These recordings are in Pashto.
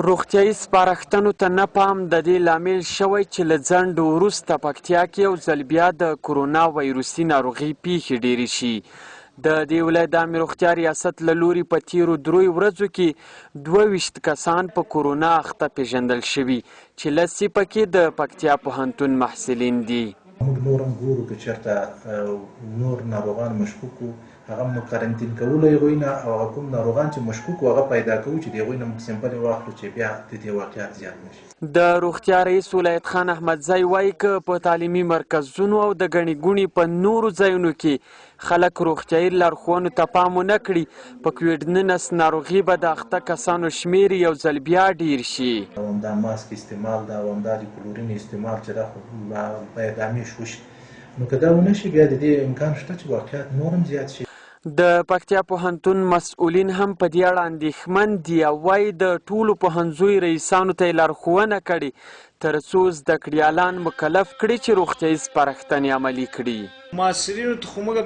روغتیایي سپارښتنو ته نه پام د دې لامل شوی چې له ځنډ وروسته پکتیا کې یو ځل بیا د کرونا ویروسي ناروغۍ پیښې ډېرې شي. د دې ولایت عامې روغتیا ریاست له لوري په تیرو 3 ورځو کې 22 کسان په کرونا اخته پیژندل شوي چې لس یې پکې د پکتیا پوهنتون محصلین دي. موږ نور هم ګورو که چېرته نور ناروغان مشکوک وو هغه مو قرنطین کولو هغوی نه او هغه کوم ناروغان چې مشکوک وو هغه پیدا کوو چې د هغوی نه موږ سیمپل واخلو چې بیا د دې واقعیت زیات نه شي. د روغتیا رئیس ولایت خان احمدزی وایي که په تعلیمي مرکزونو او د ګڼې ګوڼې په نورو ځایونو کې خلک روغتیایي لارښوونو ته پام ونه کړي په کوویډ-19 ناروغي به د اخته کسانو شمېر یو ځل بیا ډېر شي. همدا ماسک استعمال ده او همدا د کلورین استعمال چې دا خو باید همیش وشي نو که دا ونه شي بیا د دې امکان شته چې واقعیت نور هم زیات شي. د پکتیا پوهنتون مسؤلین هم په دې اړه اندېښمن دي او وایي د ټولو پوهنځیو رئیسانو ته یې لارښوونه کړې تر څو زده کړیالان مکلف کړي چې روغتیایي سپارښتنې عملي کړي. محصلینو ته خو موږ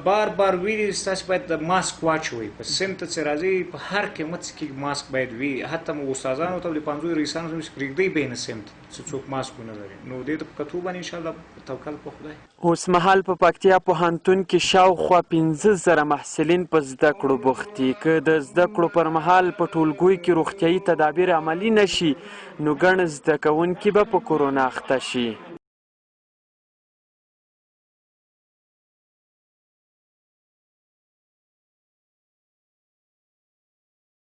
بار بار ویلي تاسو باید د ماسک واچوئ په صنف ته چې راځئ په هر قیمت کې ماسک باید وي حتی مو استادانو ته د پوهنځیو رئیسانو ته چې پرېږدئ بین صنف ته چې څوک ماسک ونه لري نو دې ته په کتو باندې انشاءالله توکل په خدای. اوس مهال په پکتیا پوهنتون کې شاوخوا 15,000 محصلین په زده کړو بوخت دي. که د زده کړو پر مهال په ټولګیو کې روغتیایي تدابیر عملي نشي نو ګڼ زده کوونکي به په کرونا اخته شي.